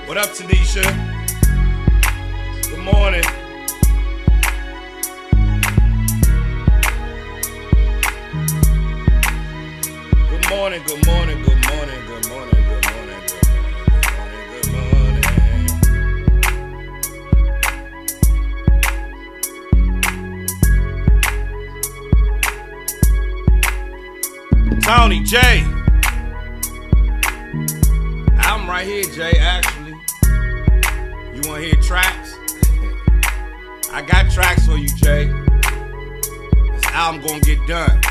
What up, Tanisha? Good morning. Good morning, good morning, good morning, good morning, good morning, good morning, good morning. Tony, Jay. Album right here, Jay, actually. You want to hear tracks? I got tracks for you, Jay. This album gonna get done.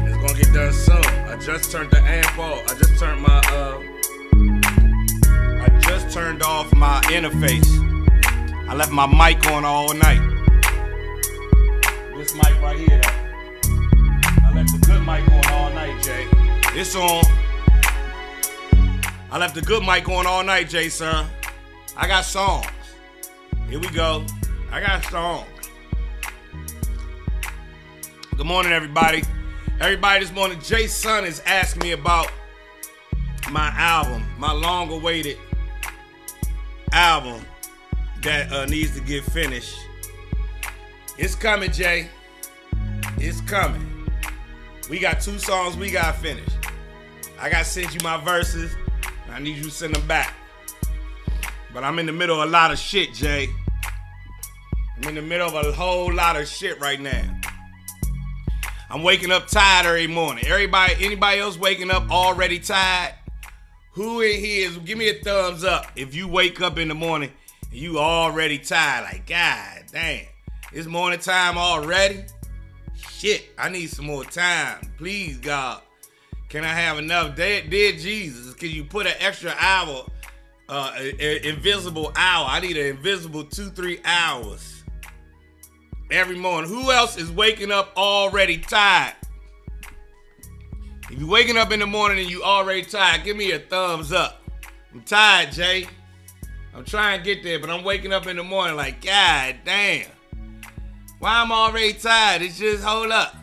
It's gonna get done soon. I just turned the amp off. I just turned off my interface. I left my mic on all night. This mic right here, though. I left the good mic on all night, Jay. It's on. I left the good mic on all night, Jay, sir. I got songs. Here we go. I got songs. Good morning, everybody. Everybody, this morning, Jay's son is asking me about my album, my long-awaited album that needs to get finished. It's coming, Jay. It's coming. We got 2 songs we got finished. I got to send you my verses. I need you to send them back. But I'm in the middle of a lot of shit, Jay. I'm in the middle of a whole lot of shit right now. I'm waking up tired every morning. Anybody else waking up already tired? Who in here is, give me a thumbs up if you wake up in the morning and you already tired. Like, God damn, it's morning time already? Shit, I need some more time. Please, God. Can I have enough? Dear Jesus, can you put an extra hour, invisible hour? I need an invisible 2-3 hours every morning. Who else is waking up already tired? If you're waking up in the morning and you already tired, give me a thumbs up. I'm tired, Jay. I'm trying to get there, but I'm waking up in the morning like, God damn. Why I'm already tired? It's just, hold up.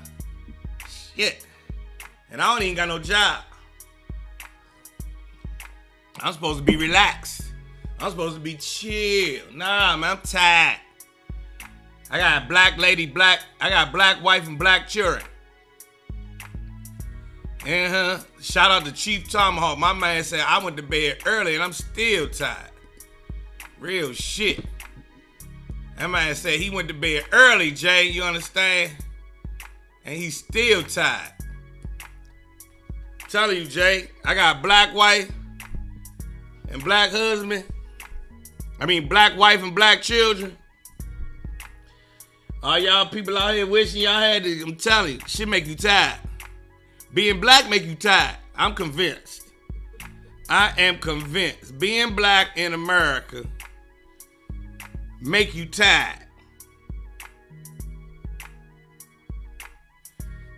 Shit. And I don't even got no job. I'm supposed to be relaxed. I'm supposed to be chill. Nah, man, I'm tired. I got a black lady, I got a black wife and black children. Shout out to Chief Tomahawk. My man said I went to bed early and I'm still tired. Real shit. That man said he went to bed early, Jay, you understand? And he's still tired. I'm telling you, Jay, I got a black wife and black husband. Black wife and black children. All y'all people out here wishing y'all had it, I'm telling you, shit make you tired. Being black make you tired. I'm convinced. I am convinced. Being black in America make you tired.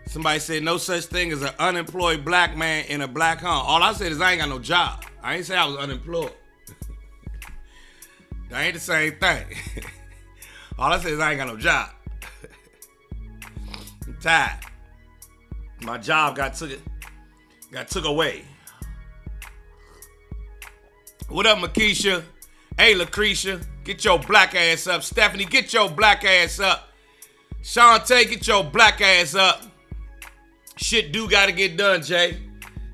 Somebody said no such thing as an unemployed black man in a black home. All I said is I ain't got no job. I ain't say I was unemployed. That ain't the same thing. All I said is I ain't got no job. I'm tired. My job got took away. What up, Makisha? Hey, Lucretia, get your black ass up. Stephanie, get your black ass up. Shantae, get your black ass up. Shit do gotta get done, Jay.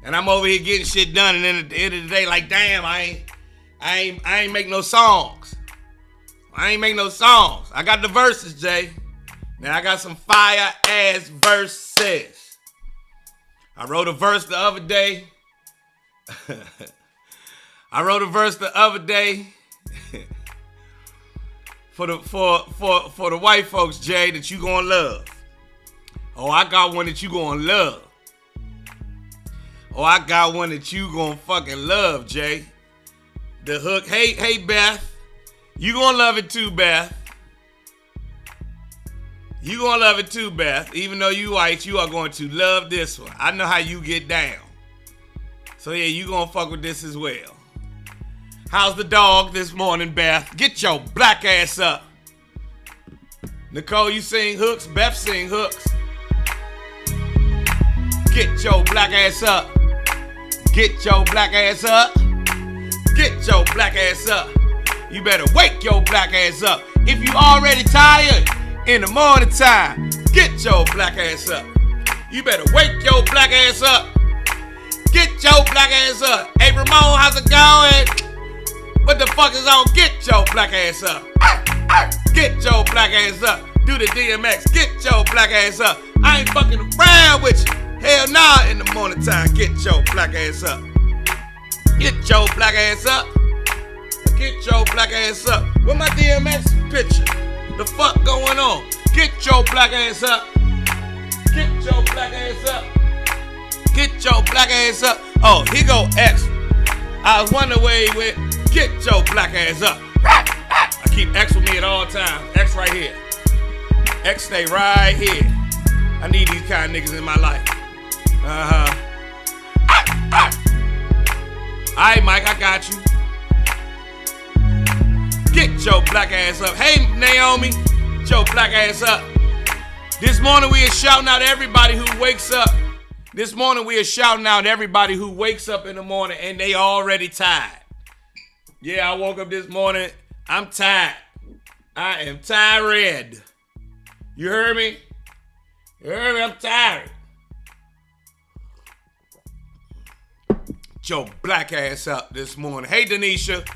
And I'm over here getting shit done, and then at the end of the day, like, damn, I ain't make no songs. I got the verses, Jay. Now I got some fire ass verses. I wrote a verse the other day. For the white folks, Jay, that you gonna love. Oh, I got one that you gonna love. Oh, I got one that you gonna fucking love, Jay. The hook, hey Beth. You gonna love it too, Beth. You gonna love it too, Beth. Even though you white, you are going to love this one. I know how you get down. So yeah, you gonna fuck with this as well. How's the dog this morning, Beth? Get your black ass up. Nicole, you sing hooks. Beth sing hooks. Get your black ass up. Get your black ass up. get your black ass up. You better wake your black ass up. If you already tired in the morning time, get your black ass up. You better wake your black ass up. Get your black ass up. Hey Ramon, how's it going? What the fuck is on? Get your black ass up. Get your black ass up. Do the DMX. Get your black ass up. I ain't fucking around with you. Hell nah, in the morning time. Get your black ass up. Get your black ass up. Get your black ass up. Where my DMX picture? The fuck going on? Get your black ass up. Get your black ass up. Get your black ass up. Oh, here go X. I was wondering where he went. Get your black ass up. I keep X with me at all times. X right here. X stay right here. I need these kind of niggas in my life. Alright, Mike, I got you. Get your black ass up. Hey, Naomi, get your black ass up. This morning we are shouting out everybody who wakes up. This morning we are shouting out everybody who wakes up in the morning and they already tired. Yeah, I woke up this morning. I'm tired. I am tired. You heard me? You heard me? I'm tired. Get your black ass up this morning. Hey, Denisha.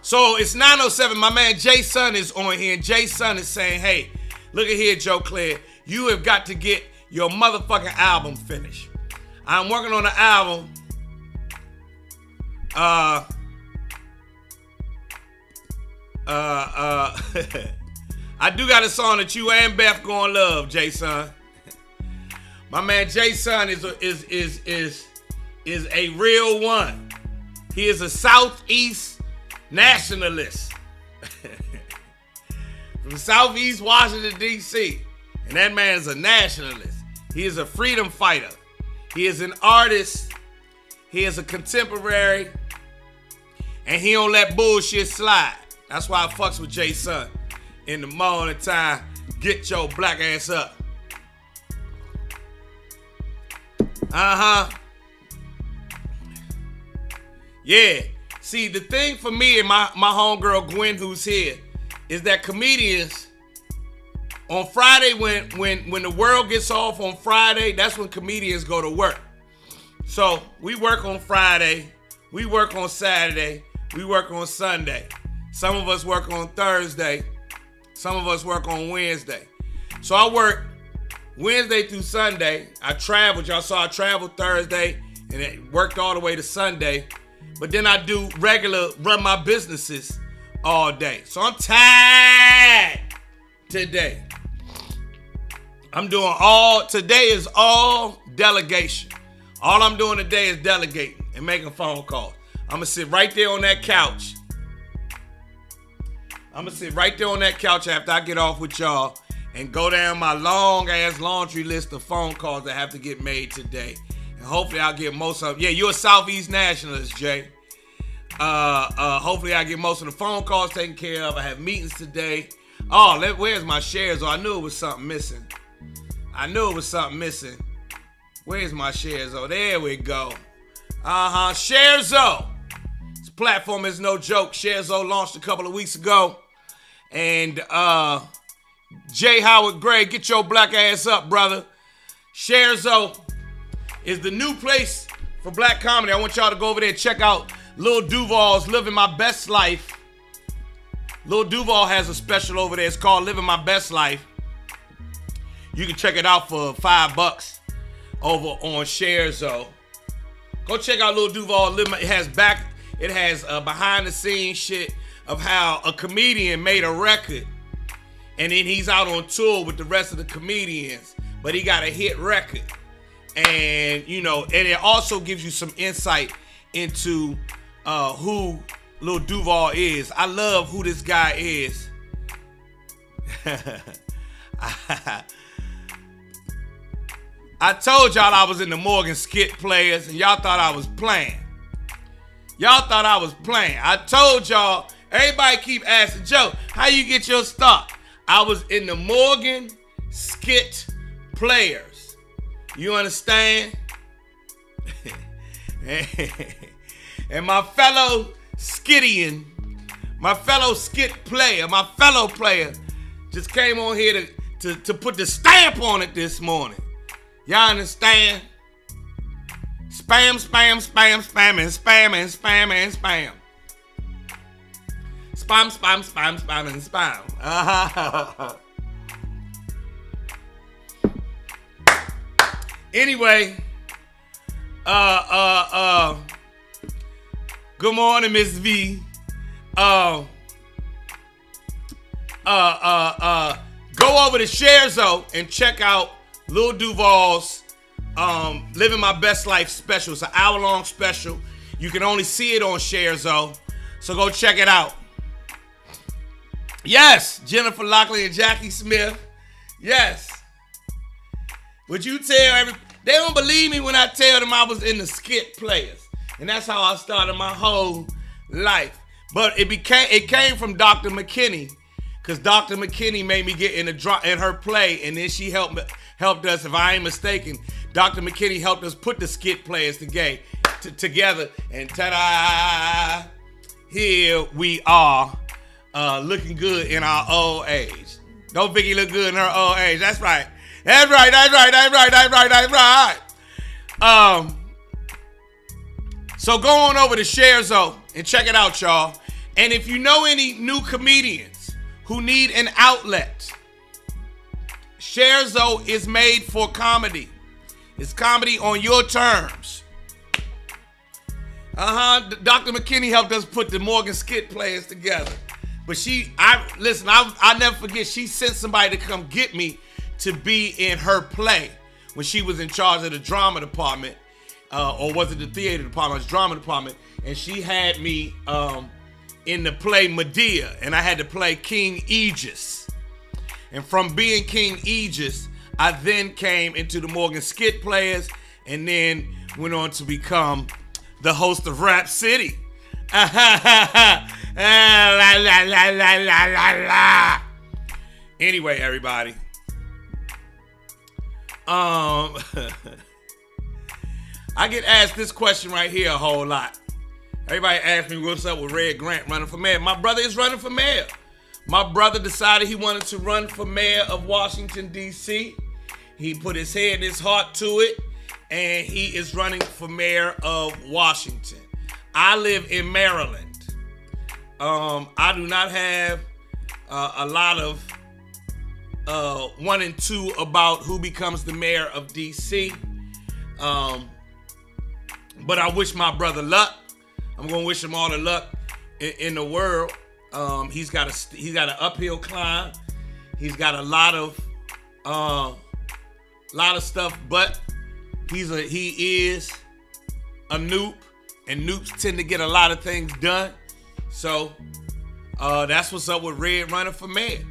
So it's 9:07. My man Jay Sun is on here, and Jay Sun is saying, hey, look at here, Joe Clair. You have got to get your motherfucking album finished. I'm working on an album. I do got a song that you and Beth gonna love, Jay Sun. My man Jay Sun is a real one. He is a Southeast nationalist from Southeast Washington, D.C. And that man is a nationalist. He is a freedom fighter. He is an artist. He is a contemporary. And he don't let bullshit slide. That's why I fucks with Jay Sun. In the morning time, get your black ass up. Yeah. See, the thing for me and my homegirl Gwen, who's here, is that comedians on Friday, when the world gets off on Friday, that's when comedians go to work. So we work on Friday, we work on Saturday, we work on Sunday. Some of us work on Thursday, some of us work on Wednesday. So I work Wednesday through Sunday. I traveled, y'all saw I traveled Thursday and it worked all the way to Sunday. But then I do regular run my businesses all day. So I'm tired today. Today is all delegation. All I'm doing today is delegating and making phone calls. I'm going to sit right there on that couch. After I get off with y'all and go down my long ass laundry list of phone calls that have to get made today. And hopefully I'll get most of them. Yeah, you're a Southeast nationalist, Jay. Hopefully I get most of the phone calls taken care of. I have meetings today. Oh, where's my shares? Oh, I knew it was something missing. Where's my shares? Oh, there we go. Sharezo. This platform is no joke. Sharezo launched a couple of weeks ago. And J. Howard Gray, get your black ass up, brother. Sharezo is the new place for black comedy. I want y'all to go over there and check out Lil Duval's Living My Best Life. Lil Duval has a special over there. It's called Living My Best Life. You can check it out for $5 over on Sharezo. Go check out Lil Duval. It has behind the scenes shit of how a comedian made a record and then he's out on tour with the rest of the comedians, but he got a hit record. And and it also gives you some insight into who Lil Duval is. I love who this guy is. I told y'all I was in the Morgan skit players, and y'all thought I was playing. I told y'all, everybody keep asking, Joe, how you get your start? I was in the Morgan skit players. You understand? And my fellow skittian, my fellow skit player, my fellow player just came on here to put the stamp on it this morning. Y'all understand? Spam, spam, spam, spam, and spam, and spam, and spam. Spam, spam, spam, spam, and spam. Anyway, good morning, Miss V. Go over to ShareZo and check out Lil Duval's Living My Best Life special. It's an hour-long special. You can only see it on ShareZo, so go check it out. Yes, Jennifer Lockley and Jackie Smith. Yes. Would you tell they don't believe me when I tell them I was in the skit players. And that's how I started my whole life. But it came from Dr. McKinney, because Dr. McKinney made me get in her play, and then she helped us, if I ain't mistaken. Dr. McKinney helped us put the skit players together, and ta-da, here we are, looking good in our old age. Don't Vicky look good in her old age? That's right. That's right. So go on over to ShareZo and check it out, y'all. And if you know any new comedians who need an outlet, ShareZo is made for comedy. It's comedy on your terms. Dr. McKinney helped us put the Morgan skit players together. But I never forget, she sent somebody to come get me to be in her play when she was in charge of the drama department. Or was it the theater department? It was drama department. And she had me in the play Medea, and I had to play King Aegis. And from being King Aegis, I then came into the Morgan skit players, and then went on to become the host of Rap City. Anyway, everybody. I get asked this question right here a whole lot. Everybody asks me what's up with Red Grant running for mayor. My brother is running for mayor. My brother decided he wanted to run for mayor of Washington, D.C. He put his head and his heart to it, and he is running for mayor of Washington. I live in Maryland. I do not have a lot of 1 and 2 about who becomes the mayor of D.C. But I wish my brother luck. I'm gonna wish him all the luck in the world. He's got an uphill climb. He's got a lot of stuff, but he is a noob, and noobs tend to get a lot of things done. So that's what's up with Red running for mayor.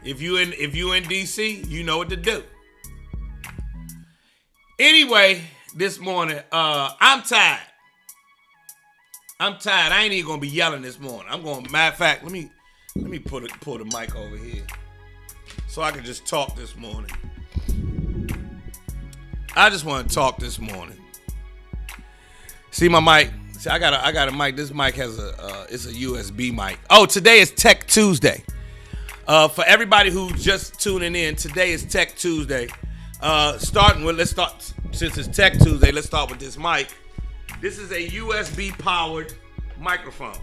If you in DC, you know what to do. Anyway, this morning, I'm tired. I ain't even gonna be yelling this morning. Matter of fact, let me pull the mic over here so I can just talk this morning. I just want to talk this morning. See my mic? See, I got a mic. This mic has it's a USB mic. Oh, today is Tech Tuesday. For everybody who's just tuning in, today is Tech Tuesday. Let's start, since it's Tech Tuesday, let's start with this mic. This is a USB powered microphone.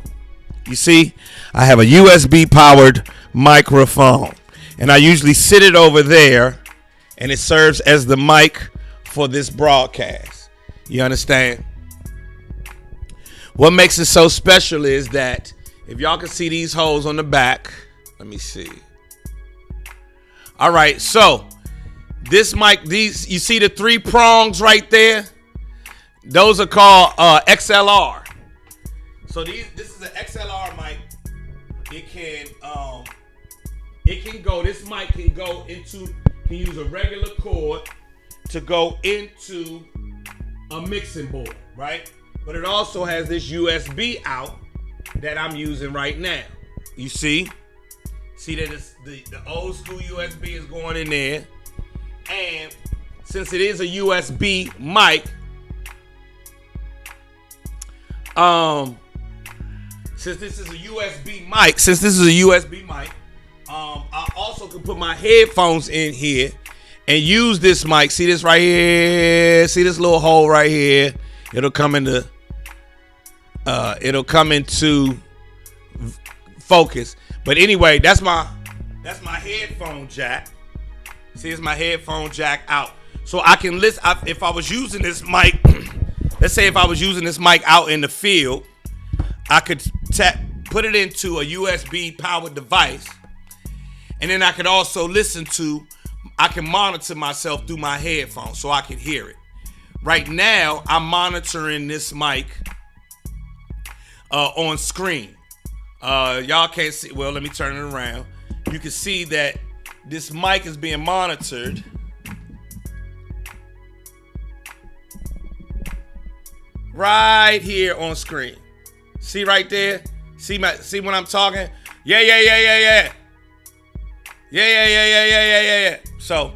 You see, I have a USB powered microphone, and I usually sit it over there, and it serves as the mic for this broadcast. You understand? What makes it so special is that if y'all can see these holes on the back, let me see. All right, so this mic, you see the 3 prongs right there? Those are called XLR. So this is an XLR mic. This mic can use a regular cord to go into a mixing board, right? But it also has this USB out that I'm using right now. You see? See that it's the old school USB is going in there. And since it is a USB mic, Since this is a USB mic, I also can put my headphones in here and use this mic. See this right here? See this little hole right here? It'll come into focus. But anyway, that's my headphone jack. See, it's my headphone jack out. So I can listen. If I was using this mic, let's say if I was using this mic out in the field, I could put it into a USB powered device, and then I could also I can monitor myself through my headphones so I can hear it. Right now, I'm monitoring this mic on screen. Y'all can't see. Well, let me turn it around. You can see that this mic is being monitored. Right here on screen. See right there? See when I'm talking? Yeah. So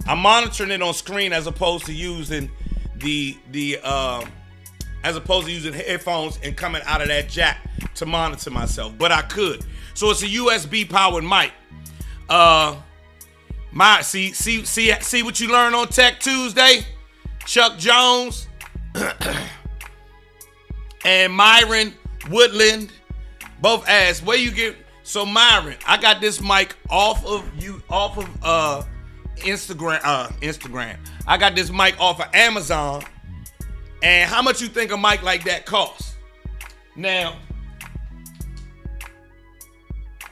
I'm monitoring it on screen as opposed to using headphones and coming out of that jack to monitor myself. But I could. So it's a USB powered mic. See what you learn on Tech Tuesday? Chuck Jones and Myron Woodland both asked, where you get. So Myron, I got this mic off of Instagram. I got this mic off of Amazon. And how much you think a mic like that costs? Now,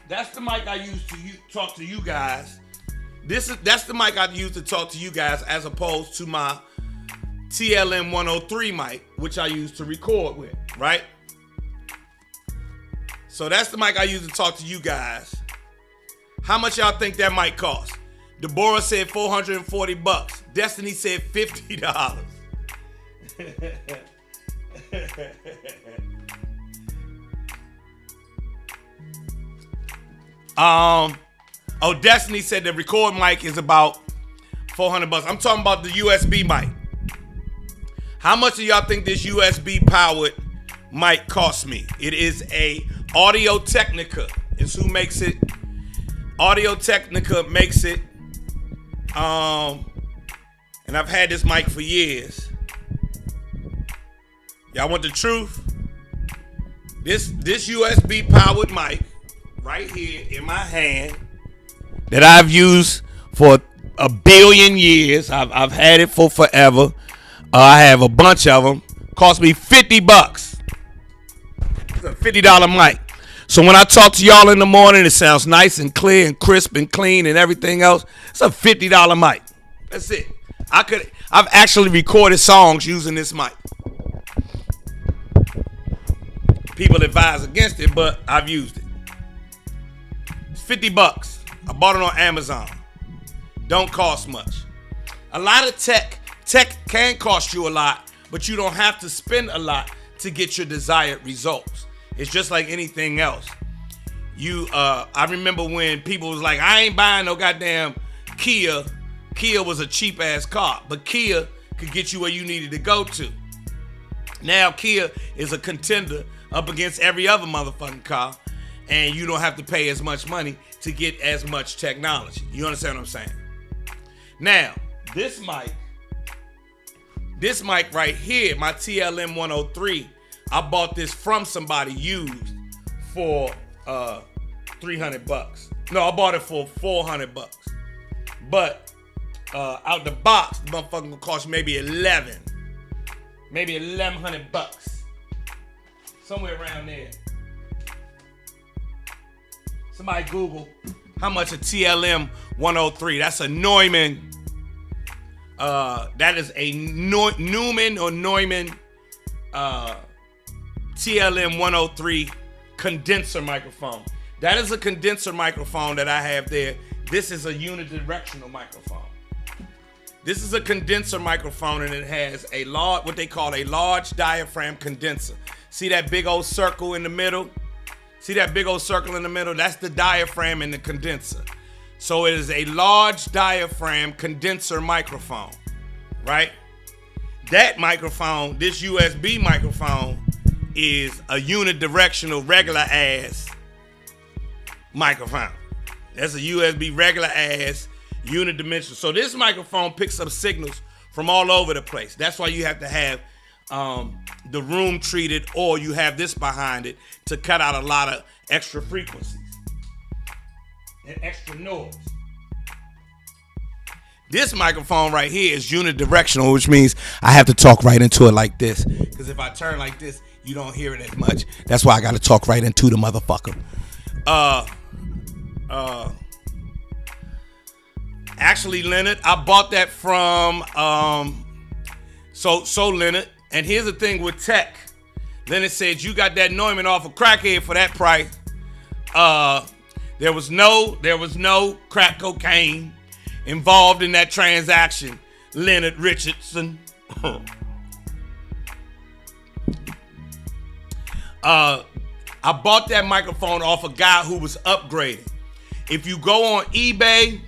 that's the mic I use to talk to you guys. That's the mic I use to talk to you guys, as opposed to my TLM 103 mic, which I use to record with, right? So that's the mic I use to talk to you guys. How much y'all think that mic cost? Deborah said $440. Destiny said $50. Destiny said the record mic is about $400. I'm talking about the USB mic. How much do y'all think this USB powered mic cost me? It is a Audio Technica. It's who makes it. Audio Technica makes it. And I've had this mic for years. Y'all want the truth? This USB powered mic right here in my hand that I've used for a billion years. I've had it for forever. I have a bunch of them. Cost me $50. It's a $50 mic. So when I talk to y'all in the morning, it sounds nice and clear and crisp and clean and everything else. It's a $50 mic. That's it. I've actually recorded songs using this mic. People advise against it, but I've used it. It's $50. I bought it on Amazon. Don't cost much. A lot of tech can cost you a lot, but you don't have to spend a lot to get your desired results. It's just like anything else. I remember when people was like, I ain't buying no goddamn Kia. Kia was a cheap ass car, but Kia could get you where you needed to go to. Now Kia is a contender up against every other motherfucking car, and you don't have to pay as much money to get as much technology. You understand what I'm saying? Now, this mic right here, my TLM 103, I bought this from somebody used for $300. No, I bought it for $400. But out the box, the motherfucker gonna cost you maybe $1,100. Somewhere around there. Somebody Google how much a TLM 103. That's a Neumann. That is a Newman or Neumann TLM 103 condenser microphone. That is a condenser microphone that I have there. This is a unidirectional microphone. This is a condenser microphone, and it has what they call a large diaphragm condenser. See that big old circle in the middle? That's the diaphragm in the condenser. So it is a large diaphragm condenser microphone, right? That microphone, this USB microphone, is a unidirectional regular ass microphone. That's a USB regular ass unidimensional. So this microphone picks up signals from all over the place. That's why you have to have the room treated, or you have this behind it to cut out a lot of extra frequencies and extra noise. This microphone right here is unidirectional, which means I have to talk right into it like this. Because if I turn like this, you don't hear it as much. That's why I got to talk right into the motherfucker. Actually, Leonard, I bought that from So Leonard. And here's the thing with tech. Leonard said you got that Neumann off of Crackhead for that price. There was no crack cocaine involved in that transaction, Leonard Richardson. I bought that microphone off a guy who was upgrading. If you go on eBay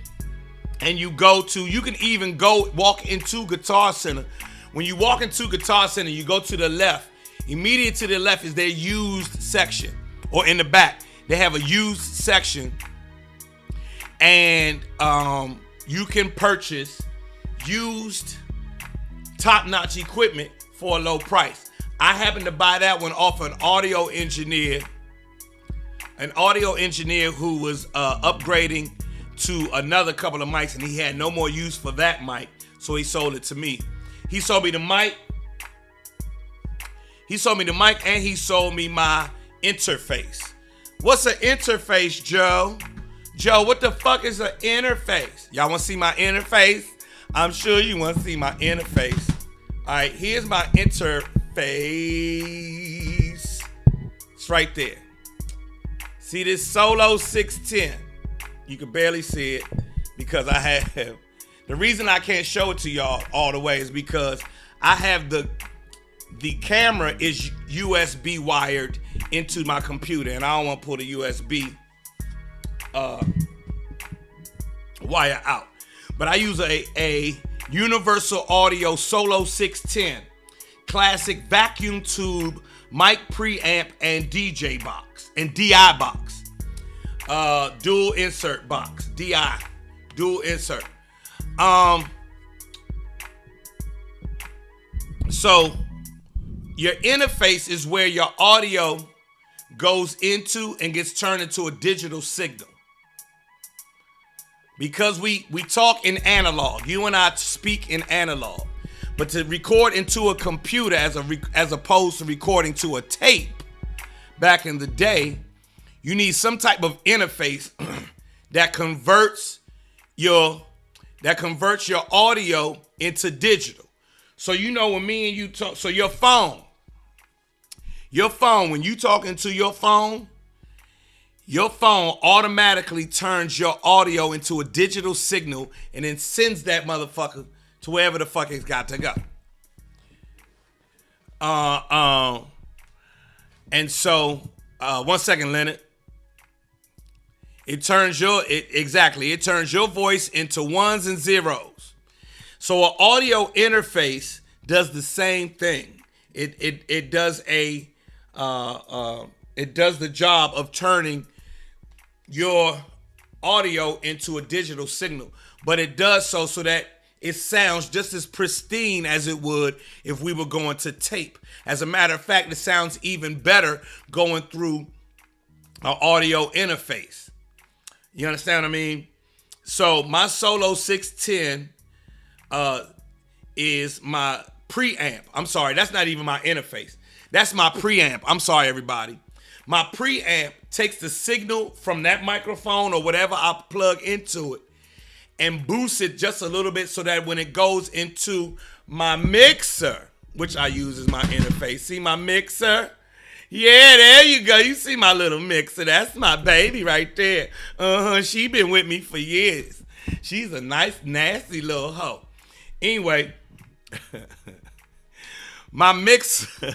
and you can even go walk into Guitar Center. When you walk into Guitar Center, you go to the left. Immediate to the left is their used section, or in the back they have a used section, and you can purchase used top-notch equipment for a low price. I happened to buy that one off an audio engineer who was upgrading to another couple of mics, and he had no more use for that mic, so he sold it to me. He sold me the mic. And he sold me my interface. What's an interface, Joe? Joe, what the fuck is an interface? Y'all want to see my interface? I'm sure you want to see my interface. All right, here's my interface. It's right there. See this Solo 610? You can barely see it because I have... The reason I can't show it to y'all all the way is because I have the camera is USB wired into my computer, and I don't want to pull the USB wire out. But I use a Universal Audio Solo 610 classic vacuum tube mic preamp and DJ box and DI box, dual insert box, DI dual insert. So your interface is where your audio goes into and gets turned into a digital signal. Because we talk in analog, you and I speak in analog, but to record into a computer as opposed to recording to a tape back in the day, you need some type of interface that converts your audio into digital. So you know when me and you talk, so your phone, when you talk into your phone automatically turns your audio into a digital signal and then sends that motherfucker to wherever the fuck it's got to go. And so, 1 second, Leonard. It turns your voice into ones and zeros. So an audio interface does the same thing. It does the job of turning your audio into a digital signal, but it does so that it sounds just as pristine as it would if we were going to tape. As a matter of fact, it sounds even better going through an audio interface. You understand what I mean? So my Solo 610 is my preamp. I'm sorry, that's not even my interface. That's my preamp. I'm sorry, everybody. My preamp takes the signal from that microphone or whatever I plug into it and boosts it just a little bit so that when it goes into my mixer, which I use as my interface. See my mixer? Yeah, there you go. You see my little mixer. That's my baby right there. She been with me for years. She's a nice, nasty little hoe. Anyway, my mixer.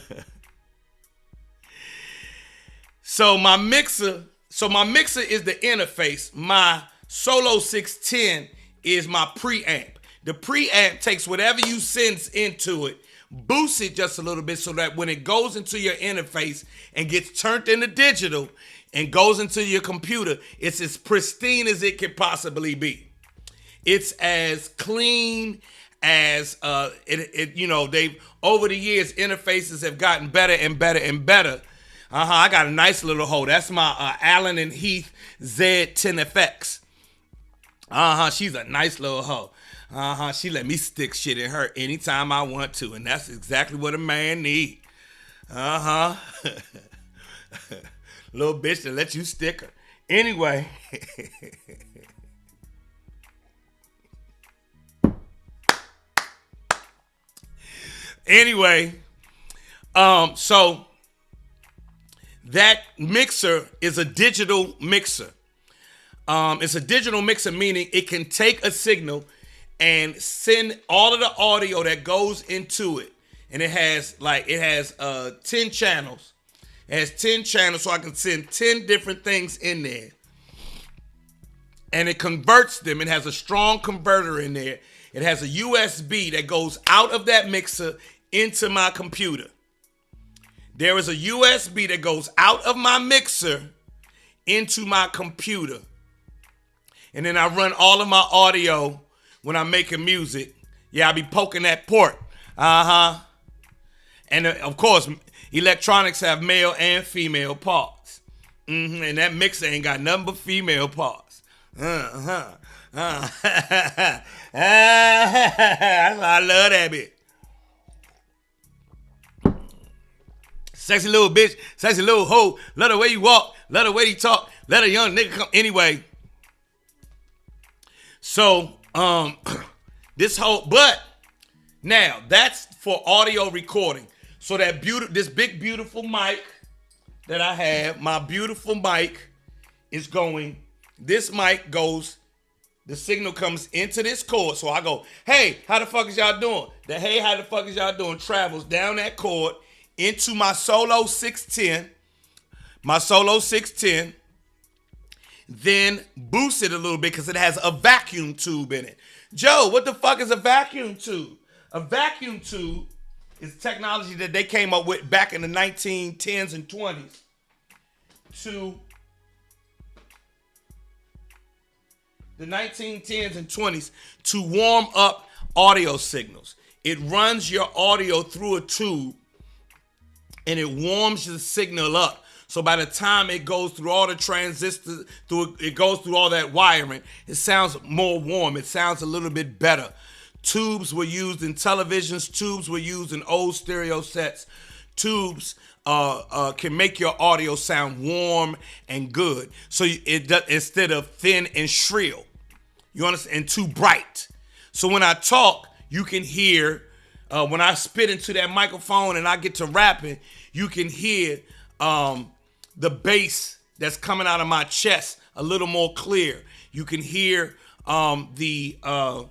So my mixer is the interface. My Solo 610 is my preamp. The preamp takes whatever you send into it, boost it just a little bit so that when it goes into your interface and gets turned into digital and goes into your computer, it's as pristine as it could possibly be. It's as clean as they've over the years, interfaces have gotten better and better and better. I got a nice little hoe. That's my Allen and Heath Z10FX. She's a nice little hoe. She let me stick shit in her anytime I want to, and that's exactly what a man need. Little bitch that let you stick her. Anyway. So that mixer is a digital mixer. It's a digital mixer, meaning it can take a signal and send all of the audio that goes into it. And it has 10 channels. It has 10 channels, so I can send 10 different things in there. And it converts them. It has a strong converter in there. It has a USB that goes out of that mixer into my computer. There is a USB that goes out of my mixer into my computer. And then I run all of my audio when I'm making music. Yeah, I be poking that port. And of course, electronics have male and female parts. And that mixer ain't got nothing but female parts. I love that bit. Sexy little bitch, sexy little hoe. Let her way you walk, let her way you talk, let a young nigga come. Anyway. So, this whole, but now that's for audio recording. So that this big beautiful mic that I have, my beautiful mic is going, this mic goes, the signal comes into this cord. So I go, hey, how the fuck is y'all doing? The hey, how the fuck is y'all doing travels down that cord into my Solo 610. My Solo 610. Then boost it a little bit because it has a vacuum tube in it. Joe, what the fuck is a vacuum tube? A vacuum tube is technology that they came up with back in the 1910s and 20s to the 1910s and 20s to warm up audio signals. It runs your audio through a tube and it warms the signal up. So by the time it goes through all the transistors, it goes through all that wiring, it sounds more warm. It sounds a little bit better. Tubes were used in televisions. Tubes were used in old stereo sets. Tubes can make your audio sound warm and good. So instead of thin and shrill, you understand, and too bright. So when I talk, you can hear, when I spit into that microphone and I get to rapping, you can hear the bass that's coming out of my chest a little more clear. You can hear the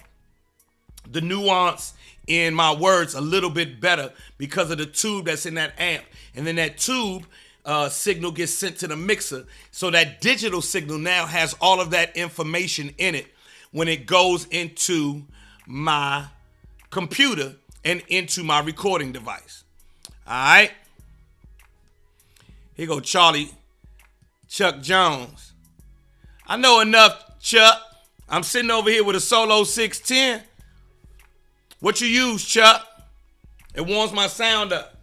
nuance in my words a little bit better because of the tube that's in that amp. And then that tube signal gets sent to the mixer. So that digital signal now has all of that information in it when it goes into my computer and into my recording device. All right. Here go Charlie Chuck Jones. I know enough, Chuck. I'm sitting over here with a Solo 610. What you use, Chuck? It warms my sound up.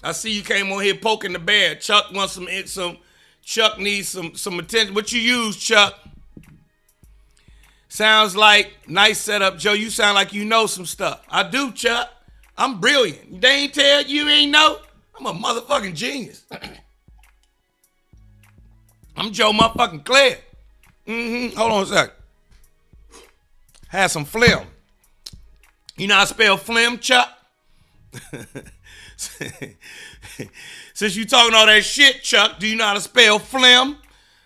I see you came on here poking the bear. Chuck wants some Chuck needs some attention. What you use, Chuck? Sounds like nice setup, Joe. You sound like you know some stuff. I do, Chuck. I'm brilliant. They ain't tell you ain't know. I'm a motherfucking genius. I'm Joe motherfucking Clair. Hold on a sec. Had some phlegm. You know how I spell phlegm, Chuck? Since you talking all that shit, Chuck, do you know how to spell phlegm?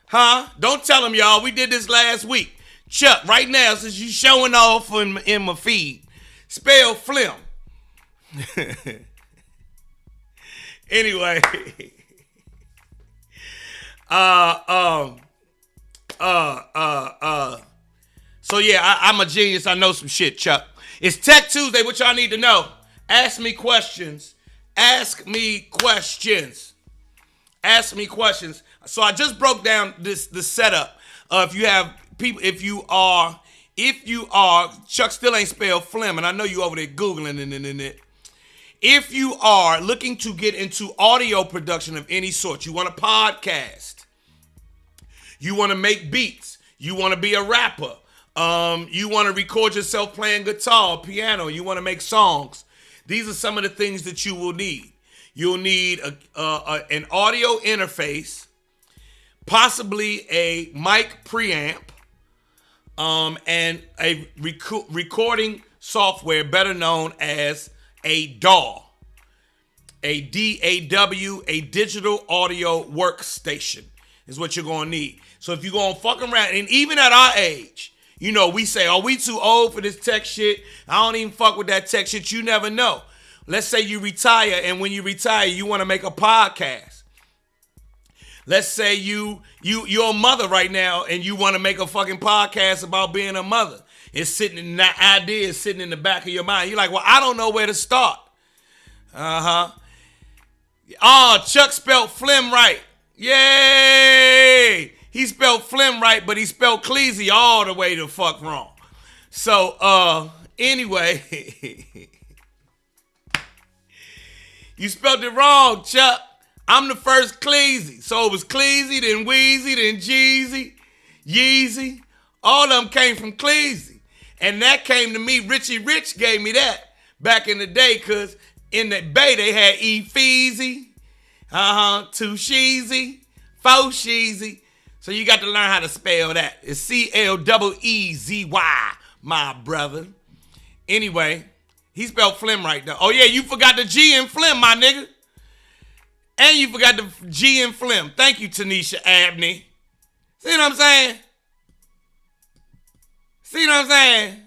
Huh? Don't tell them, y'all. We did this last week. Chuck, right now, since you showing off in my feed, spell phlegm. Anyway. So yeah, I'm a genius. I know some shit, Chuck. It's Tech Tuesday. What y'all need to know? Ask me questions. Ask me questions. Ask me questions. So I just broke down the setup. If you have people, if you are, Chuck still ain't spelled phlegm, and I know you over there Googling it. If you are looking to get into audio production of any sort, you want a podcast, you want to make beats, you want to be a rapper, you want to record yourself playing guitar, piano, you want to make songs. These are some of the things that you will need. You'll need an audio interface, possibly a mic preamp, and a recording software better known as a DAW, a DAW, a digital audio workstation is what you're going to need. So if you're going to fuck around, and even at our age, you know, we say, oh, we too old for this tech shit. I don't even fuck with that tech shit. You never know. Let's say you retire, and when you retire, you want to make a podcast. Let's say you're a mother right now, and you want to make a fucking podcast about being a mother. It's sitting in that idea is sitting in the back of your mind. You're like, well, I don't know where to start. Oh, Chuck spelled phlegm right. Yay! He spelled phlegm right, but he spelled Cleezy all the way the fuck wrong. So, anyway, you spelled it wrong, Chuck. I'm the first Cleezy. So it was Cleezy, then Wheezy, then Jeezy, Yeezy. All of them came from Cleezy. And that came to me. Richie Rich gave me that back in the day, because in the Bay they had E-Feezy, Two Sheezy, Four Sheezy. So you got to learn how to spell that. It's Cleezy, my brother. Anyway, he spelled phlegm right though. Oh yeah, you forgot the G in phlegm, my nigga. And you forgot the G in phlegm. Thank you, Tanisha Abney. See what I'm saying? See what I'm saying?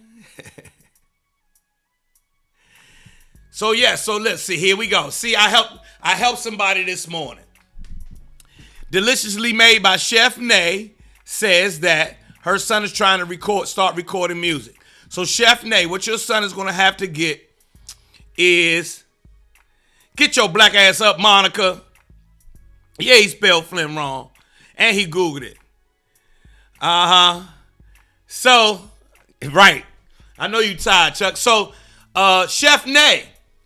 So let's see. Here we go. See, I helped somebody this morning. Deliciously Made by Chef Nay says that her son is trying to start recording music. So Chef Nay, what your son is going to have to get is, get your black ass up, Monica. Yeah, he spelled phlegm wrong. And he Googled it. So, right. I know you tired, Chuck. So, Chef Nay,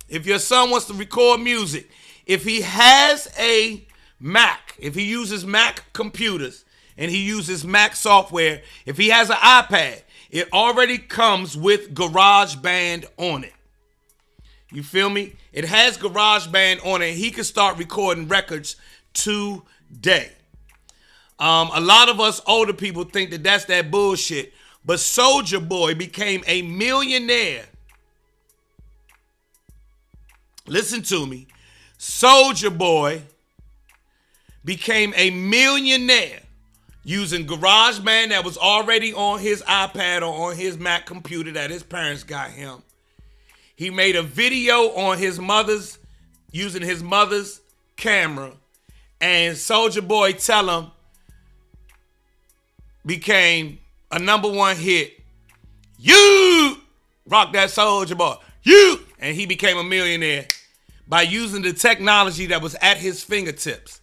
if your son wants to record music, if he has a Mac, if he uses Mac computers and he uses Mac software, if he has an iPad, it already comes with GarageBand on it. You feel me? It has GarageBand on it. He can start recording records today. A lot of us older people think that that's that bullshit. But Soulja Boy became a millionaire. Listen to me. Soulja Boy became a millionaire using GarageBand that was already on his iPad or on his Mac computer that his parents got him. He made a video on using his mother's camera, and Soulja Boy Tell 'Em became a #1 hit. You rock that Soulja Boy. You, and he became a millionaire by using the technology that was at his fingertips.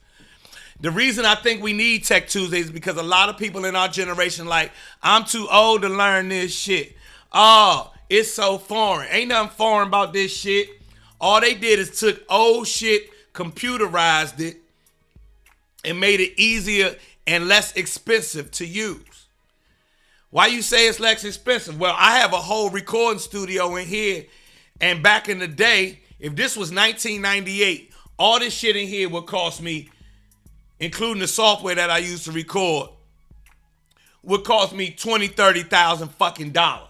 The reason I think we need Tech Tuesdays is because a lot of people in our generation like, I'm too old to learn this shit. Oh, it's so foreign. Ain't nothing foreign about this shit. All they did is took old shit, computerized it, and made it easier and less expensive to use. Why you say it's less expensive? Well, I have a whole recording studio in here, and back in the day, if this was 1998, all this shit in here would cost me, including the software that I use to record, would cost me $20,000, $30,000 fucking dollars.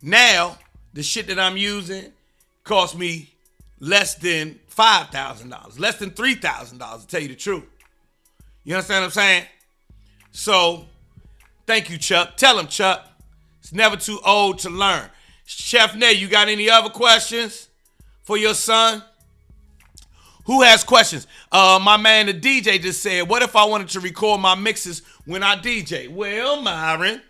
Now, the shit that I'm using cost me less than $5,000, less than $3,000 to tell you the truth. You understand what I'm saying? So, thank you, Chuck. Tell him, Chuck. It's never too old to learn. Chef Nay, you got any other questions for your son? Who has questions? My man, the DJ, just said, what if I wanted to record my mixes when I DJ? Well, Myron,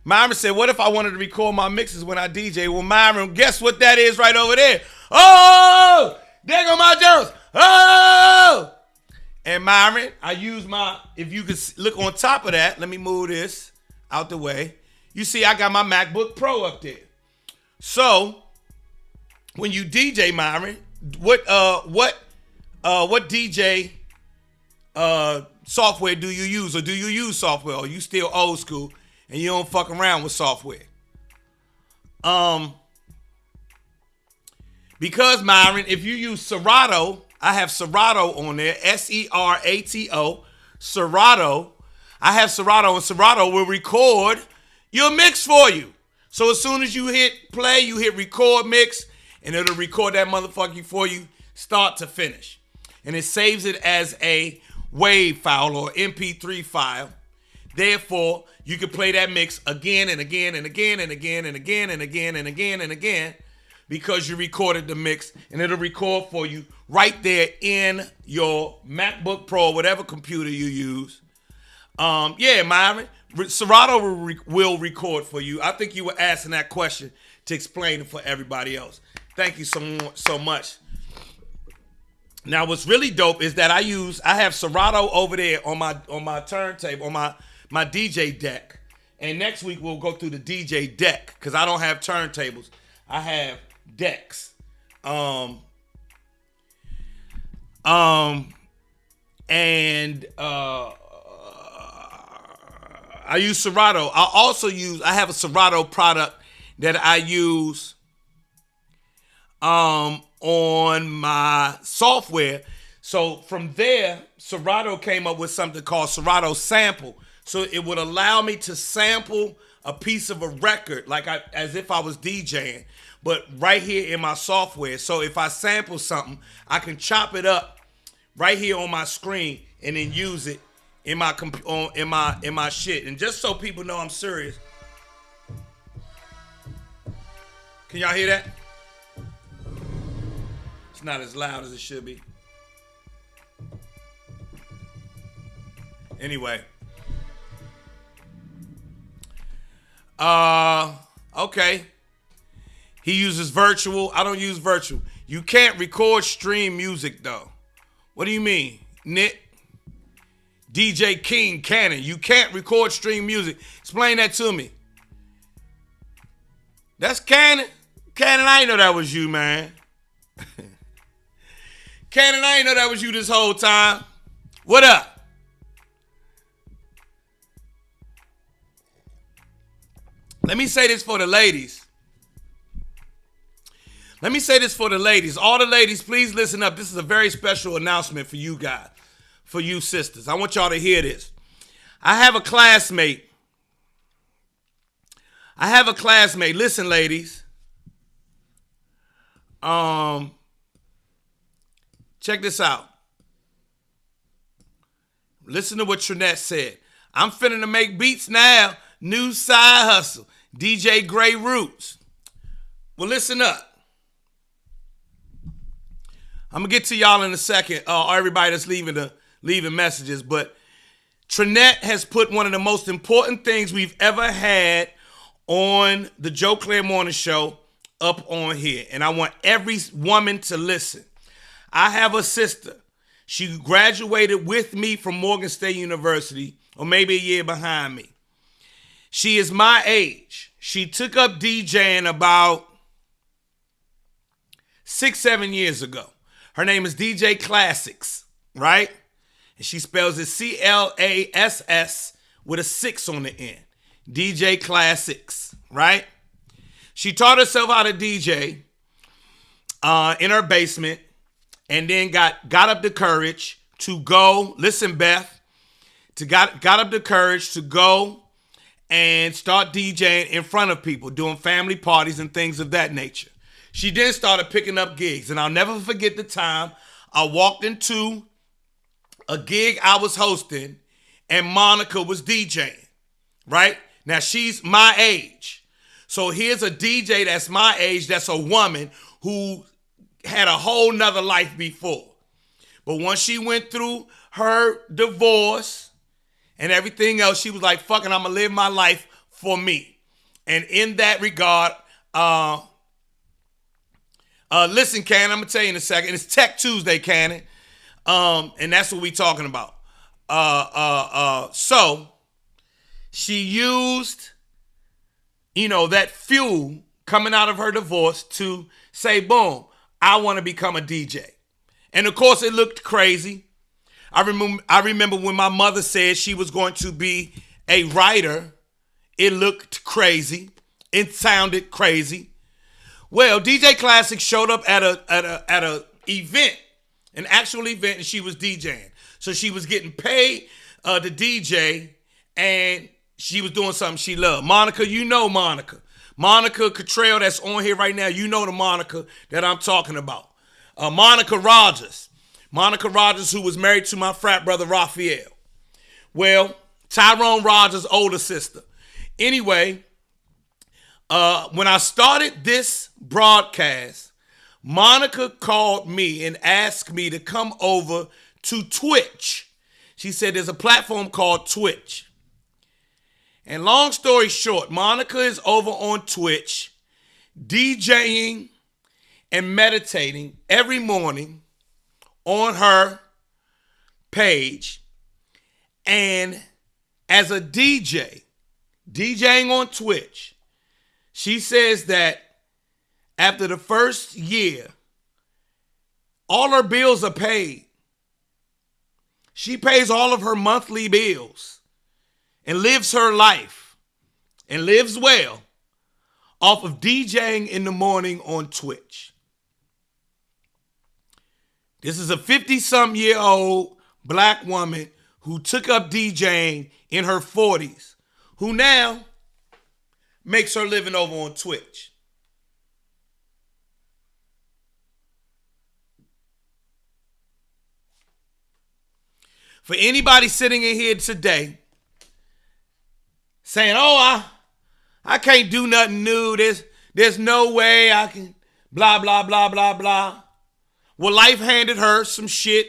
Myron said, what if I wanted to record my mixes when I DJ? Well, Myron, guess what that is right over there? Oh, there go my Jones. Oh! And Myron, I use my, if you could look on top of that, let me move this out the way. You see, I got my MacBook Pro up there. So, when you DJ, Myron, what DJ software do you use, or do you use software, or you still old school and you don't fuck around with software? Because Myron, if you use Serato, I have Serato on there, Serato, Serato. I have Serato, and Serato will record your mix for you. So as soon as you hit play, you hit record mix, and it'll record that motherfucker for you, start to finish. And it saves it as a WAV file or MP3 file. Therefore, you can play that mix again and again and again and again and again and again and again and again, because you recorded the mix, and it'll record for you right there in your MacBook Pro or whatever computer you use. Yeah, Myron, Serato will record for you. I think you were asking that question to explain it for everybody else. Thank you so much. Now, what's really dope is that I have Serato over there on my turntable, on my DJ deck. And next week we'll go through the DJ deck, because I don't have turntables. I have decks. I use Serato. I have a Serato product that I use on my software. So from there, Serato came up with something called Serato Sample. So it would allow me to sample a piece of a record as if I was DJing, but right here in my software. So if I sample something, I can chop it up right here on my screen and then use it in my shit. And just so people know I'm serious, can y'all hear that? It's not as loud as it should be. Anyway. Okay. He uses virtual. I don't use virtual. You can't record stream music though. What do you mean, Nick? DJ King Cannon. You can't record stream music. Explain that to me. That's Cannon. Cannon, I didn't know that was you, man. Cannon, I didn't know that was you this whole time. What up? Let me say this for the ladies. All the ladies, please listen up. This is a very special announcement for you guys, for you sisters. I want y'all to hear this. I have a classmate. Listen, ladies. Check this out. Listen to what Trinette said. I'm finna to make beats now. New side hustle. DJ Gray Roots. Well, listen up. I'm going to get to y'all in a second. Everybody that's leaving messages. But Trinette has put one of the most important things we've ever had on the Joe Clair Morning Show up on here. And I want every woman to listen. I have a sister. She graduated with me from Morgan State University, or maybe a year behind me. She is my age. She took up DJing about 6-7 years ago. Her name is DJ Classics, right? And she spells it CLASS with a 6 on the end. DJ Classics, right? She taught herself how to DJ in her basement, and then got up the courage to go, listen, Beth, got up the courage to go and start DJing in front of people, doing family parties and things of that nature. She then started picking up gigs, and I'll never forget the time I walked into a gig I was hosting, and Monica was DJing, right? Now, she's my age. So here's a DJ that's my age, that's a woman who had a whole nother life before. But once she went through her divorce and everything else, she was like, fucking, I'm going to live my life for me. And in that regard, listen, Cannon, I'm gonna tell you in a second. It's Tech Tuesday, Cannon, and that's what we talking about. So she used, that fuel coming out of her divorce to say, boom, I want to become a DJ. And of course, it looked crazy. I remember when my mother said she was going to be a writer. It looked crazy. It sounded crazy. Well, DJ Classic showed up at a event, an actual event, and she was DJing. So she was getting paid to DJ, and she was doing something she loved. Monica, you know Monica. Monica Cottrell that's on here right now, you know the Monica that I'm talking about. Monica Rogers. Monica Rogers, who was married to my frat brother Raphael. Well, Tyrone Rogers' older sister. Anyway, when I started this broadcast, Monica called me and asked me to come over to Twitch. She said there's a platform called Twitch. And long story short, Monica is over on Twitch, DJing and meditating every morning on her page. And as a DJ, DJing on Twitch, she says that after the first year, all her bills are paid. She pays all of her monthly bills and lives her life and lives well off of DJing in the morning on Twitch. This is a 50-something-year-old black woman who took up DJing in her 40s, who now makes her living over on Twitch. For anybody sitting in here today saying, oh, I can't do nothing new, there's no way I can blah, blah, blah, blah, blah. Well, life handed her some shit,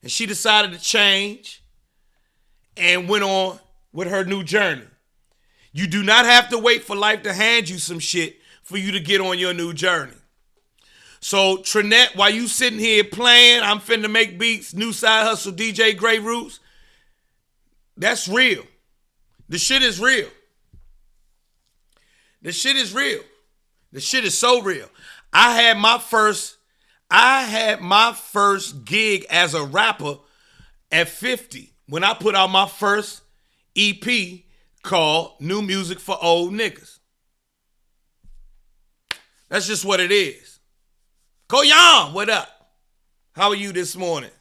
and she decided to change and went on with her new journey. You do not have to wait for life to hand you some shit for you to get on your new journey. So, Trinette, while you sitting here playing, I'm finna make beats, new side hustle, DJ Grey Roots, that's real. The shit is real. The shit is real. The shit is so real. I had my first gig as a rapper at 50 when I put out my first EP called New Music for Old Niggas. That's just what it is. Koyan, what up? How are you this morning,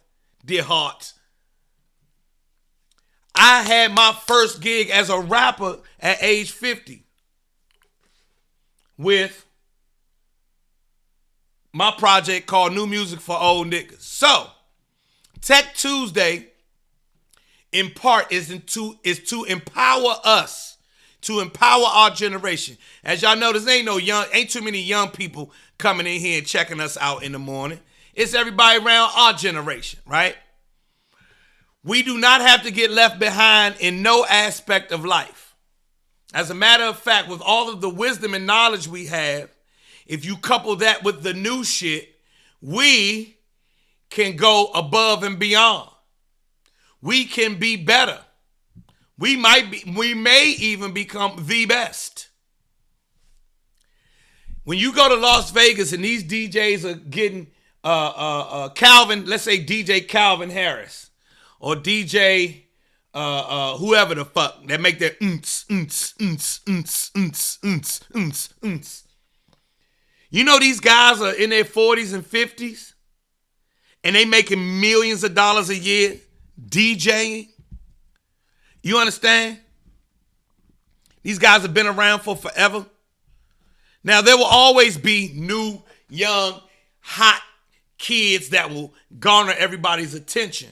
dear heart? I had my first gig as a rapper at age 50 with my project called New Music for Old Niggas. So, Tech Tuesday, in part, is to empower us, to empower our generation. As y'all know, ain't too many young people coming in here and checking us out in the morning. It's everybody around our generation, right? We do not have to get left behind in no aspect of life. As a matter of fact, with all of the wisdom and knowledge we have, if you couple that with the new shit, we can go above and beyond. We can be better. We may even become the best. When you go to Las Vegas and these DJs are getting Calvin, let's say DJ Calvin Harris or DJ whoever the fuck that make that You know these guys are in their 40s and 50s and they making millions of dollars a year DJing. You understand? These guys have been around for forever. Now, there will always be new, young, hot kids that will garner everybody's attention.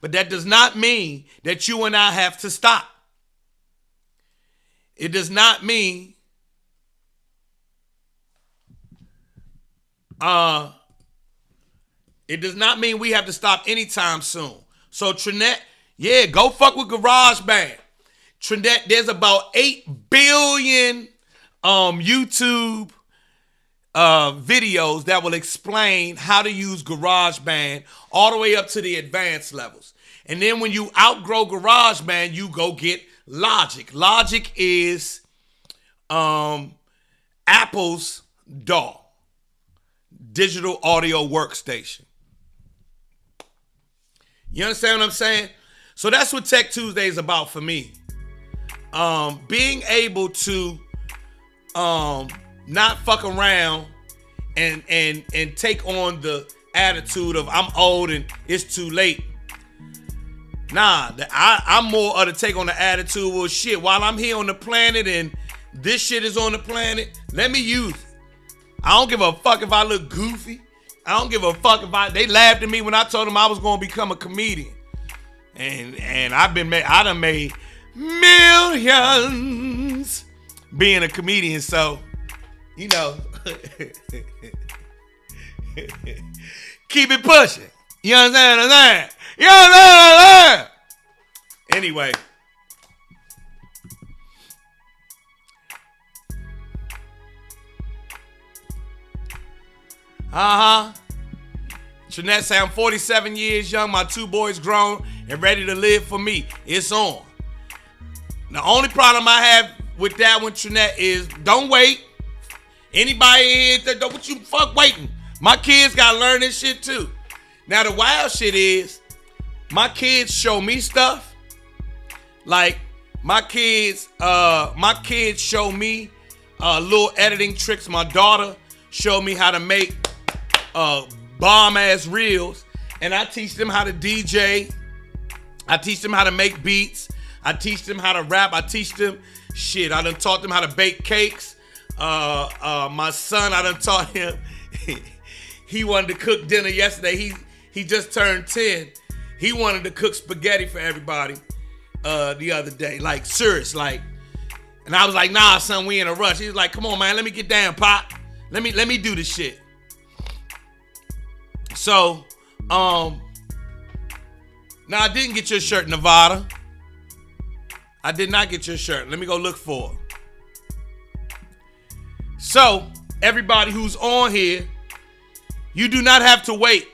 But that does not mean that you and I have to stop. It does not mean we have to stop anytime soon. So, Trinette, yeah, go fuck with GarageBand. Trinette, there's about 8 billion YouTube videos that will explain how to use GarageBand all the way up to the advanced levels. And then when you outgrow GarageBand, you go get Logic. Logic is Apple's DAW, Digital Audio Workstation. You understand what I'm saying? So that's what Tech Tuesday is about for me. Being able to not fuck around and take on the attitude of I'm old and it's too late. Nah, I'm more of the take on the attitude, well, shit, while I'm here on the planet and this shit is on the planet, let me use it. I don't give a fuck if I look goofy. I don't give a fuck if they laughed at me when I told them I was going to become a comedian. And I done made millions being a comedian, so, you know, keep it pushing. You understand what I'm saying? You understand what I'm saying? Anyway. Trinette say I'm 47 years young. My 2 boys grown and ready to live for me. It's on. The only problem I have with that one, Trinette, is don't wait. Anybody in here, what you fuck waiting? My kids gotta learn this shit too. Now the wild shit is, my kids show me stuff. Like my kids show me little editing tricks. My daughter showed me how to make bomb ass reels, and I teach them how to DJ. I teach them how to make beats. I teach them how to rap. I teach them shit. I done taught them how to bake cakes. My son, I done taught him. He wanted to cook dinner yesterday. He just turned 10. He wanted to cook spaghetti for everybody the other day. Like, serious, like. And I was like, nah, son, we in a rush. He was like, come on, man, let me get down, Pop. Let me do this shit. So, now I didn't get your shirt, Nevada. I did not get your shirt. Let me go look for it. So, everybody who's on here, you do not have to wait.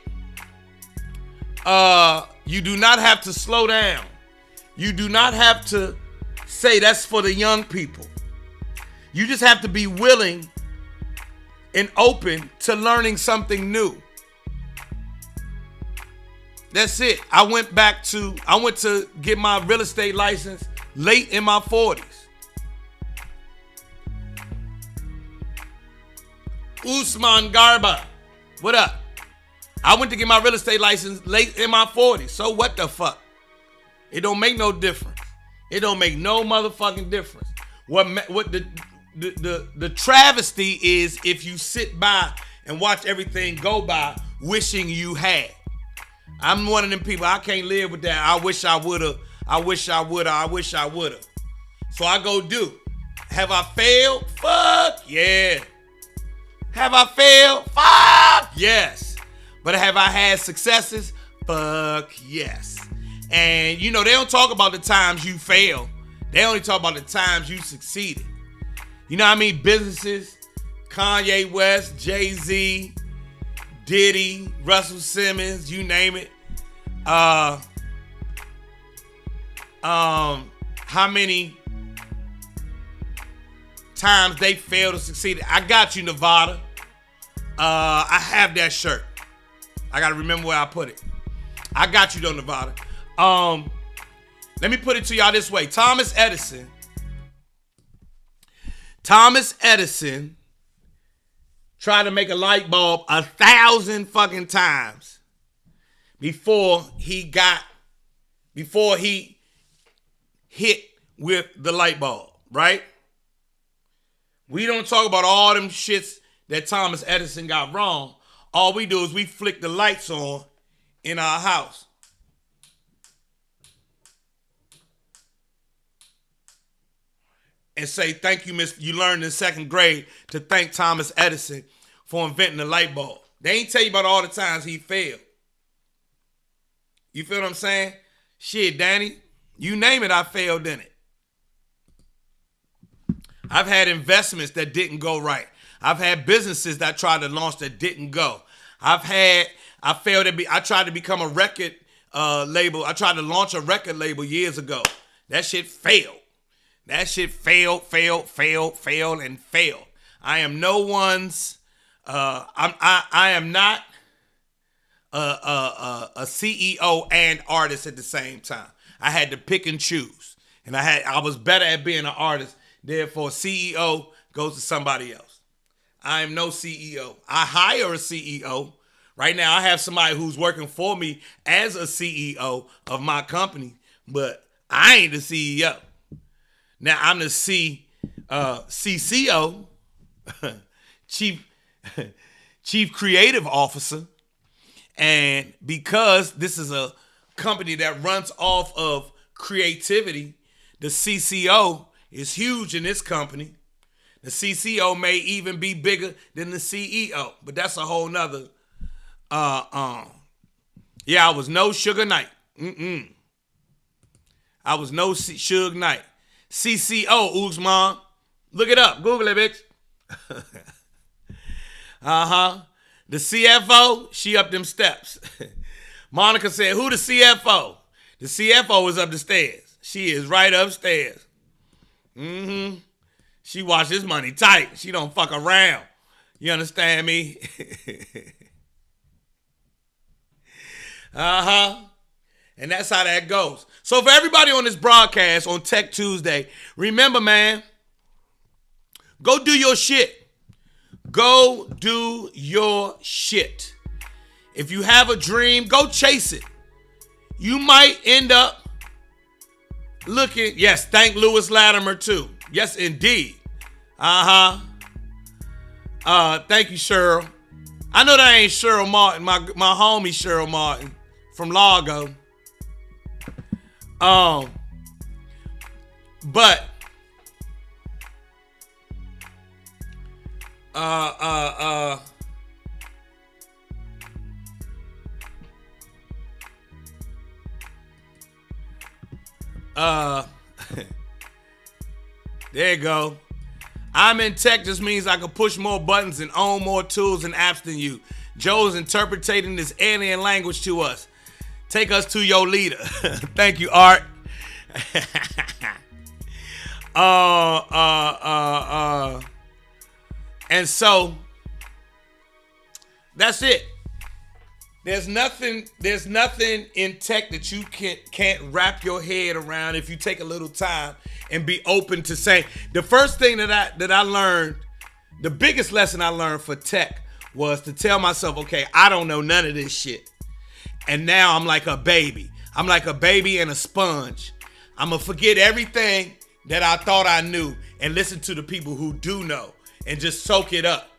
You do not have to slow down. You do not have to say that's for the young people. You just have to be willing and open to learning something new. That's it. I went to get my real estate license late in my 40s. Usman Garba, what up? I went to get my real estate license late in my 40s. So what the fuck? It don't make no difference. It don't make no motherfucking difference. What the travesty is if you sit by and watch everything go by wishing you had. I'm one of them people, I can't live with that. I wish I woulda. I wish I woulda. I wish I woulda. So I go do. Have I failed? Fuck yeah. Have I failed? Fuck yes. But have I had successes? Fuck yes. And you know, they don't talk about the times you failed. They only talk about the times you succeeded. You know what I mean? Businesses, Kanye West, Jay-Z, Diddy, Russell Simmons, you name it. How many times they failed to succeed? I got you, Nevada. I have that shirt. I gotta remember where I put it. I got you though, Nevada. Let me put it to y'all this way. Thomas Edison tried to make a light bulb 1,000 fucking times before he hit with the light bulb, right? We don't talk about all them shits that Thomas Edison got wrong. All we do is we flick the lights on in our house. And say, thank you, Miss. You learned in 2nd grade to thank Thomas Edison for inventing the light bulb. They ain't tell you about all the times he failed. You feel what I'm saying? Shit, Danny, you name it, I failed in it. I've had investments that didn't go right. I've had businesses that I tried to launch that didn't go. I tried to become a record label. I tried to launch a record label years ago. That shit failed. That shit failed, and failed. I am no one's. I am not a CEO and artist at the same time. I had to pick and choose, and I was better at being an artist. Therefore, CEO goes to somebody else. I am no CEO. I hire a CEO. Right now, I have somebody who's working for me as a CEO of my company, but I ain't the CEO. Now I'm the CCO, Chief Creative Officer, and because this is a company that runs off of creativity, the CCO is huge in this company. The CCO may even be bigger than the CEO, but that's a whole nother. I was no Suge Knight. I was no Suge Knight. CCO, Uzman. Look it up. Google it, bitch. The CFO, she up them steps. Monica said, who the CFO? The CFO is up the stairs. She is right upstairs. She watch this money tight. She don't fuck around. You understand me? And that's how that goes. So for everybody on this broadcast on Tech Tuesday, remember, man, go do your shit. Go do your shit. If you have a dream, go chase it. You might end up looking, yes, thank Lewis Latimer too. Yes, indeed. Thank you, Cheryl. I know that ain't Cheryl Martin, my homie Cheryl Martin from Largo. But there you go. I'm in tech just means I can push more buttons and own more tools and apps than you. Joe's interpreting this alien language to us. Take us to your leader. Thank you, Art. And so that's it. There's nothing in tech that you can't wrap your head around if you take a little time and be open to saying. The first thing that I learned, the biggest lesson I learned for tech was to tell myself, okay, I don't know none of this shit. And now I'm like a baby. I'm like a baby and a sponge. I'm going to forget everything that I thought I knew and listen to the people who do know and just soak it up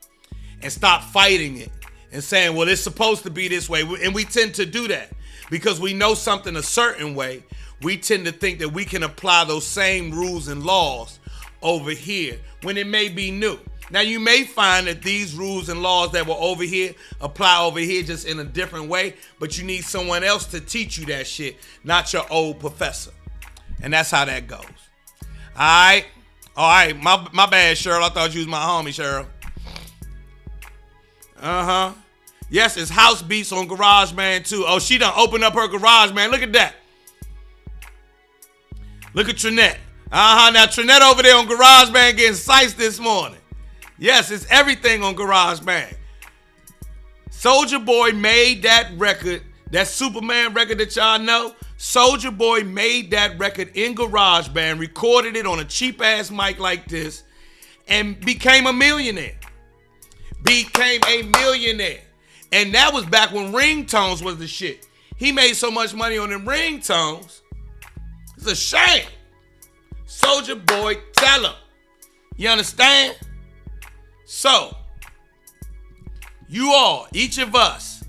and stop fighting it and saying, well, it's supposed to be this way. And we tend to do that because we know something a certain way. We tend to think that we can apply those same rules and laws over here when it may be new. Now, you may find that these rules and laws that were over here apply over here just in a different way, but you need someone else to teach you that shit, not your old professor. And that's how that goes. All right. My bad, Cheryl. I thought you was my homie, Cheryl. Yes, it's house beats on GarageBand too. Oh, she done opened up her GarageBand. Look at that. Look at Trinette. Now Trinette over there on GarageBand getting siced this morning. Yes, it's everything on GarageBand. Soulja Boy made that record, that Superman record that y'all know. Soulja Boy made that record in GarageBand, recorded it on a cheap-ass mic like this, and became a millionaire. And that was back when ringtones was the shit. He made so much money on them ringtones. It's a shame. Soulja Boy, tell him. You understand? So, you all, each of us,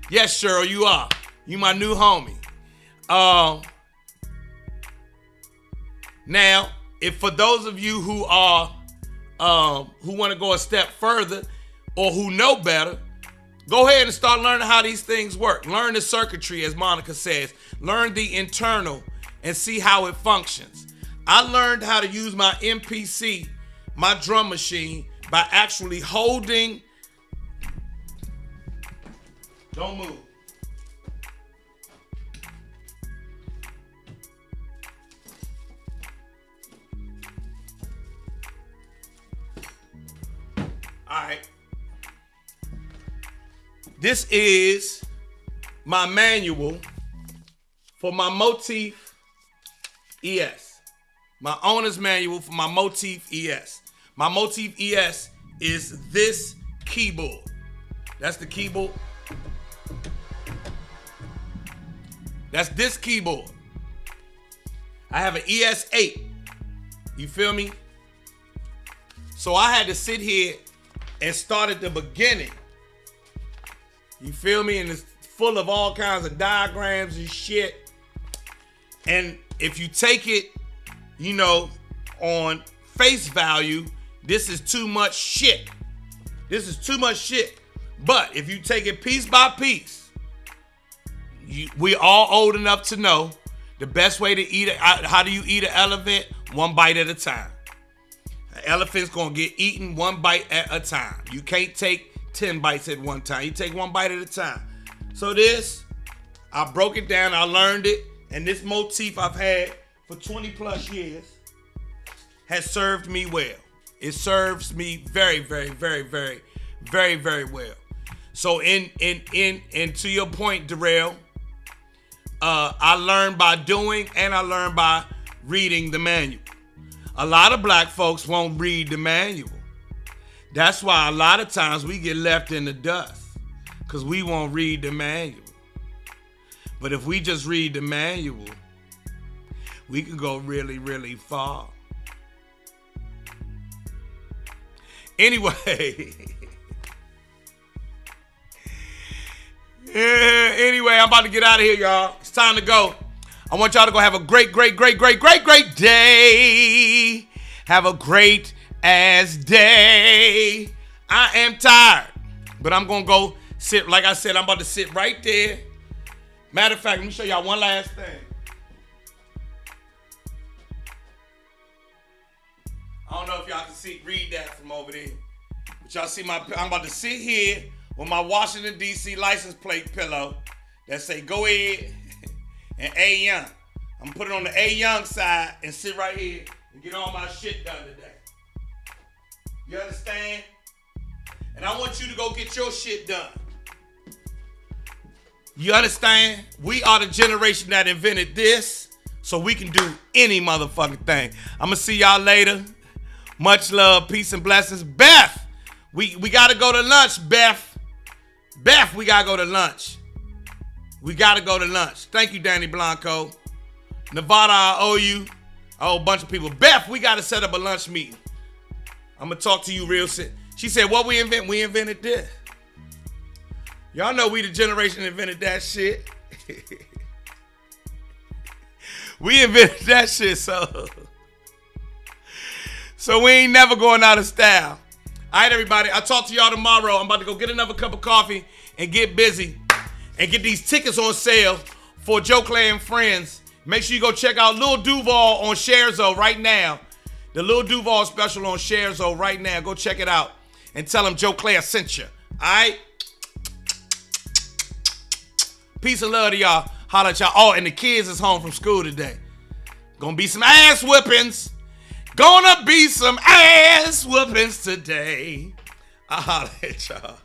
yes, Cheryl, you are. You my new homie. Now, if for those of you who are who want to go a step further or who know better, go ahead and start learning how these things work. Learn the circuitry, as Monica says. Learn the internal and see how it functions. I learned how to use my MPC my drum machine by actually holding. Don't move. All right. This is my manual for my Motif ES. My owner's manual for my Motif ES. My Motif ES is this keyboard. That's the keyboard. That's this keyboard. I have an ES8. You feel me? So I had to sit here and start at the beginning. You feel me? And it's full of all kinds of diagrams and shit. And if you take it, you know, on face value, this is too much shit. This is too much shit. But if you take it piece by piece, we all old enough to know the best way to eat it. How do you eat an elephant? One bite at a time. An elephant's gonna get eaten one bite at a time. You can't take 10 bites at one time. You take one bite at a time. So this, I broke it down, I learned it, and this motif I've had for 20 plus years has served me well. It serves me very, very, very, very, very, very well. So in to your point, Darrell, I learned by doing and I learned by reading the manual. A lot of black folks won't read the manual. That's why a lot of times we get left in the dust, because we won't read the manual. But if we just read the manual, we can go really, really far. Anyway. Anyway, I'm about to get out of here, y'all. It's time to go. I want y'all to go have a great, great, great, great, great, great day. Have a great ass day. I am tired, but I'm going to go sit. Like I said, I'm about to sit right there. Matter of fact, let me show y'all one last thing. I don't know if y'all can read that from over there. But y'all see I'm about to sit here with my Washington, D.C. license plate pillow that say, go ahead and A Young. I'm going to put it on the A Young side and sit right here and get all my shit done today. You understand? And I want you to go get your shit done. You understand? We are the generation that invented this, so we can do any motherfucking thing. I'm going to see y'all later. Much love, peace, and blessings. Beth, we got to go to lunch, Beth. Beth, we got to go to lunch. We got to go to lunch. Thank you, Danny Blanco. Nevada, I owe you. A whole bunch of people. Beth, we got to set up a lunch meeting. I'm going to talk to you real soon. She said, what we invent? We invented this. Y'all know we the generation that invented that shit. We invented that shit, so we ain't never going out of style. All right, everybody. I'll talk to y'all tomorrow. I'm about to go get another cup of coffee and get busy and get these tickets on sale for Joe Clair and Friends. Make sure you go check out Lil Duval on ShareZo right now. The Lil Duval special on ShareZo right now. Go check it out and tell him Joe Clair sent you. All right? Peace and love to y'all. Holla at y'all. Oh, and the kids is home from school today. Gonna be some ass whippings. Gonna be some ass whoopings today. I'll holler at y'all.